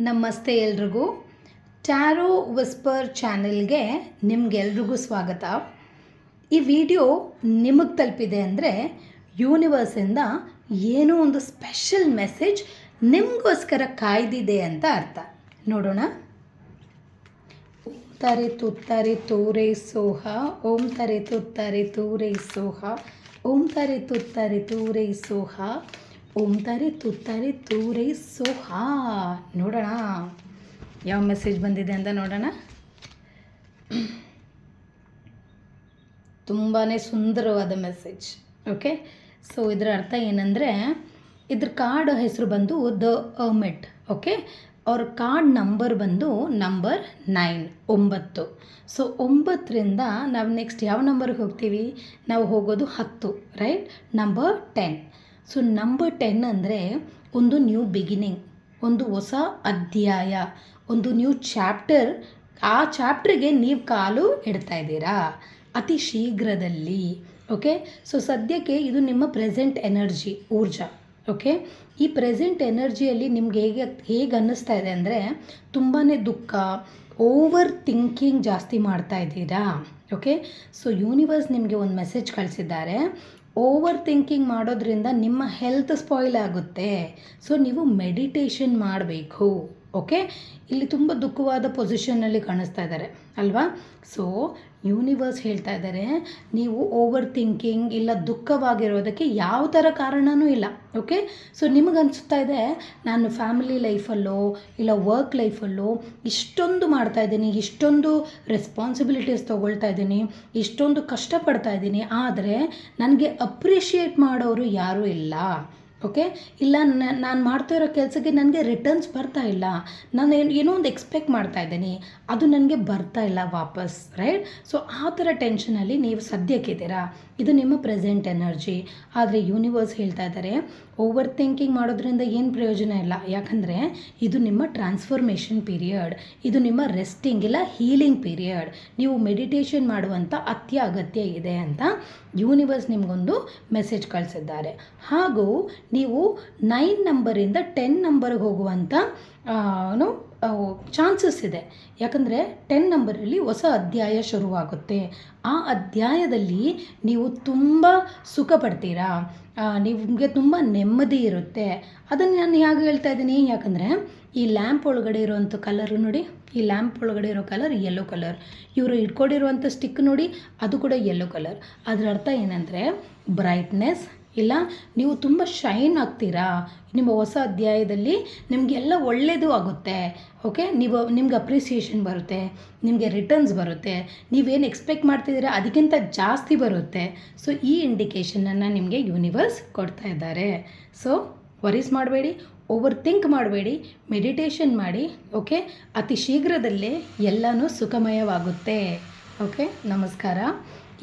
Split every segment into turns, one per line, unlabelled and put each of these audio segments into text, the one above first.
ನಮಸ್ತೆ ಎಲ್ರಿಗೂ. Taro whisper ಚಾನೆಲ್ಗೆ ನಿಮಗೆಲ್ರಿಗೂ ಸ್ವಾಗತ. ಈ ವಿಡಿಯೋ ನಿಮಗೆ ತಲುಪಿದೆ ಅಂದರೆ ಯೂನಿವರ್ಸಿಂದ ಏನೋ ಒಂದು ಸ್ಪೆಷಲ್ ಮೆಸೇಜ್ ನಿಮಗೋಸ್ಕರ ಕಾಯ್ದಿದೆ ಅಂತ ಅರ್ಥ. ನೋಡೋಣ. ಓಂ ತಾರೆ ತುತ್ತಾರೆ ತೂರೈ ಸೋಹ, ಓಂ ತಾರೆ ತುತ್ತಾರೆ ತೂರೈ ಸೋಹ, ಓಂ ತಾರೆ ತುತ್ತಾರೆ ತೂರೈ ಸೋಹ, ಓಂ ತಾರೆ ತುತ್ತಾರೆ ತೂರೈ ಸೋಹ. ನೋಡೋಣ ಯಾವ ಮೆಸೇಜ್ ಬಂದಿದೆ ಅಂತ ನೋಡೋಣ. ತುಂಬಾ ಸುಂದರವಾದ ಮೆಸೇಜ್. ಓಕೆ, ಸೊ ಇದರ ಅರ್ಥ ಏನಂದರೆ, ಇದ್ರ ಕಾರ್ಡ್ ಹೆಸರು ಬಂದು ದ ಅರ್ಮಿಟ್. ಓಕೆ, ಅವ್ರ ಕಾರ್ಡ್ ನಂಬರ್ ಬಂದು ನಂಬರ್ 9. ಸೊ 9ರಿಂದ ನಾವು ನೆಕ್ಸ್ಟ್ ಯಾವ ನಂಬರ್ಗೆ ಹೋಗ್ತೀವಿ? ನಾವು ಹೋಗೋದು 10, ರೈಟ್? ನಂಬರ್ 10. ಸೊ ನಂಬರ್ 10 ಅಂದರೆ ಒಂದು ನ್ಯೂ ಬಿಗಿನಿಂಗ್, ಒಂದು ಹೊಸ ಅಧ್ಯಾಯ, ಒಂದು ನ್ಯೂ ಚಾಪ್ಟರ್. ಆ ಚಾಪ್ಟ್ರಿಗೆ ನೀವು ಕಾಲು ಇಡ್ತಾ ಇದ್ದೀರಾ ಅತಿ ಶೀಘ್ರದಲ್ಲಿ. ಓಕೆ, ಸೊ ಸದ್ಯಕ್ಕೆ ಇದು ನಿಮ್ಮ ಪ್ರೆಸೆಂಟ್ ಎನರ್ಜಿ, ಊರ್ಜಾ. ಓಕೆ, ಈ ಪ್ರೆಸೆಂಟ್ ಎನರ್ಜಿಯಲ್ಲಿ ನಿಮ್ಗೆ ಹೇಗೆ ಅನ್ನಿಸ್ತಾ ಇದೆ ಅಂದರೆ, ತುಂಬಾ ದುಃಖ, ಓವರ್ ಥಿಂಕಿಂಗ್ ಜಾಸ್ತಿ ಮಾಡ್ತಾ ಇದ್ದೀರಾ. ಓಕೆ, ಸೊ ಯೂನಿವರ್ಸ್ ನಿಮಗೆ ಒಂದು ಮೆಸೇಜ್ ಕಳಿಸಿದ್ದಾರೆ. ಓವರ್ ಥಿಂಕಿಂಗ್ ಮಾಡೋದ್ರಿಂದ ನಿಮ್ಮ ಹೆಲ್ತ್ ಸ್ಪಾಯ್ಲ್ ಆಗುತ್ತೆ. ಸೊ ನೀವು ಮೆಡಿಟೇಷನ್ ಮಾಡಬೇಕು. ಓಕೆ, ಇಲ್ಲಿ ತುಂಬ ದುಃಖವಾದ ಪೊಸಿಷನ್ನಲ್ಲಿ ಕಾಣಿಸ್ತಾ ಇದ್ದಾರೆ ಅಲ್ವಾ? ಸೊ ಯೂನಿವರ್ಸ್ ಹೇಳ್ತಾ ಇದ್ದಾರೆ, ನೀವು ಓವರ್ ಥಿಂಕಿಂಗ್ ಇಲ್ಲ ದುಃಖವಾಗಿರೋದಕ್ಕೆ ಯಾವ ಥರ ಕಾರಣವೂ ಇಲ್ಲ. ಓಕೆ, ಸೊ ನಿಮಗೆ ಅನಿಸ್ತಾ ಇದೆ, ನಾನು ಫ್ಯಾಮಿಲಿ ಲೈಫಲ್ಲೋ ಇಲ್ಲ ವರ್ಕ್ ಲೈಫಲ್ಲೋ ಇಷ್ಟೊಂದು ಮಾಡ್ತಾಯಿದ್ದೀನಿ, ಇಷ್ಟೊಂದು ರೆಸ್ಪಾನ್ಸಿಬಿಲಿಟೀಸ್ ತೊಗೊಳ್ತಾ ಇದ್ದೀನಿ, ಇಷ್ಟೊಂದು ಕಷ್ಟಪಡ್ತಾ ಇದ್ದೀನಿ, ಆದರೆ ನನಗೆ ಅಪ್ರಿಷಿಯೇಟ್ ಮಾಡೋರು ಯಾರೂ ಇಲ್ಲ. ಓಕೆ, ಇಲ್ಲ ನಾನು ಮಾಡ್ತಾ ಇರೋ ಕೆಲಸಕ್ಕೆ ನನಗೆ ರಿಟರ್ನ್ಸ್ ಬರ್ತಾ ಇಲ್ಲ, ನಾನು ಏನೋ ಒಂದು ಎಕ್ಸ್ಪೆಕ್ಟ್ ಮಾಡ್ತಾ ಇದ್ದೀನಿ, ಅದು ನನಗೆ ಬರ್ತಾ ಇಲ್ಲ ವಾಪಸ್, ರೈಟ್? ಸೊ ಆ ಥರ ಟೆನ್ಷನಲ್ಲಿ ನೀವು ಸದ್ಯಕ್ಕಿದ್ದೀರಾ. ಇದು ನಿಮ್ಮ ಪ್ರೆಸೆಂಟ್ ಎನರ್ಜಿ. ಆದರೆ ಯೂನಿವರ್ಸ್ ಹೇಳ್ತಾ ಇದ್ದಾರೆ, ಓವರ್ ಥಿಂಕಿಂಗ್ ಮಾಡೋದ್ರಿಂದ ಏನು ಪ್ರಯೋಜನ ಇಲ್ಲ. ಯಾಕಂದರೆ ಇದು ನಿಮ್ಮ ಟ್ರಾನ್ಸ್ಫಾರ್ಮೇಷನ್ ಪೀರಿಯಡ್, ಇದು ನಿಮ್ಮ ರೆಸ್ಟಿಂಗ್ ಇಲ್ಲ ಹೀಲಿಂಗ್ ಪೀರಿಯಡ್. ನೀವು ಮೆಡಿಟೇಷನ್ ಮಾಡುವಂಥ ಅಗತ್ಯ ಇದೆ ಅಂತ ಯೂನಿವರ್ಸ್ ನಿಮಗೊಂದು ಮೆಸೇಜ್ ಕಳಿಸಿದ್ದಾರೆ. ಹಾಗೂ ನೀವು 9 ನಂಬರಿಂದ 10 ನಂಬರ್ಗೆ ಹೋಗುವಂಥ ಚಾನ್ಸಸ್ ಇದೆ. ಯಾಕಂದರೆ 10 ನಂಬರಲ್ಲಿ ಹೊಸ ಅಧ್ಯಾಯ ಶುರುವಾಗುತ್ತೆ. ಆ ಅಧ್ಯಾಯದಲ್ಲಿ ನೀವು ತುಂಬ ಸುಖ ಪಡ್ತೀರಾ, ನಿಮಗೆ ತುಂಬ ನೆಮ್ಮದಿ ಇರುತ್ತೆ. ಅದನ್ನು ನಾನು ಹೇಗೆ ಹೇಳ್ತಾ ಇದ್ದೀನಿ? ಯಾಕಂದರೆ ಈ ಲ್ಯಾಂಪ್ ಒಳಗಡೆ ಇರೋವಂಥ ಕಲರು ನೋಡಿ, ಈ ಲ್ಯಾಂಪ್ ಒಳಗಡೆ ಇರೋ ಕಲರ್ ಯೆಲ್ಲೋ ಕಲರ್, ಇವರು ಇಟ್ಕೊಂಡಿರುವಂಥ ಸ್ಟಿಕ್ ನೋಡಿ, ಅದು ಕೂಡ ಯೆಲ್ಲೋ ಕಲರ್. ಅದರ ಅರ್ಥ ಏನಂದರೆ ಬ್ರೈಟ್ನೆಸ್, ಇಲ್ಲ ನೀವು ತುಂಬ ಶೈನ್ ಆಗ್ತೀರಾ. ನಿಮ್ಮ ಹೊಸ ಅಧ್ಯಾಯದಲ್ಲಿ ನಿಮಗೆಲ್ಲ ಒಳ್ಳೆಯದು ಆಗುತ್ತೆ. ಓಕೆ, ನಿಮ್ಗೆ ಅಪ್ರಿಸಿಯೇಷನ್ ಬರುತ್ತೆ, ನಿಮಗೆ ರಿಟರ್ನ್ಸ್ ಬರುತ್ತೆ, ನೀವೇನು ಎಕ್ಸ್ಪೆಕ್ಟ್ ಮಾಡ್ತಿದ್ದೀರಾ ಅದಕ್ಕಿಂತ ಜಾಸ್ತಿ ಬರುತ್ತೆ. ಸೊ ಈ ಇಂಡಿಕೇಷನನ್ನು ನಿಮಗೆ ಯೂನಿವರ್ಸ್ ಕೊಡ್ತಾ ಇದ್ದಾರೆ. ಸೊ ವರೀಸ್ ಮಾಡಬೇಡಿ, ಓವರ್ ಥಿಂಕ್ ಮಾಡಬೇಡಿ, ಮೆಡಿಟೇಷನ್ ಮಾಡಿ. ಓಕೆ, ಅತಿ ಶೀಘ್ರದಲ್ಲೇ ಎಲ್ಲನೂ ಸುಖಮಯವಾಗುತ್ತೆ. ಓಕೆ, ನಮಸ್ಕಾರ.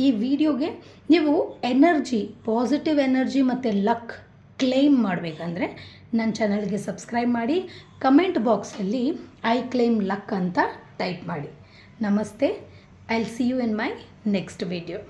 ಈ ವಿಡಿಯೋಗೆ ನೀವು ಎನರ್ಜಿ, ಪಾಸಿಟಿವ್ ಎನರ್ಜಿ ಮತ್ತು ಲಕ್ ಕ್ಲೇಮ್ ಮಾಡಬೇಕಂದ್ರೆ ನನ್ನ ಚಾನಲ್ಗೆ ಸಬ್ಸ್ಕ್ರೈಬ್ ಮಾಡಿ. ಕಮೆಂಟ್ ಬಾಕ್ಸಲ್ಲಿ ಐ ಕ್ಲೇಮ್ ಲಕ್ ಅಂತ ಟೈಪ್ ಮಾಡಿ. ನಮಸ್ತೆ. I will see you in my next video.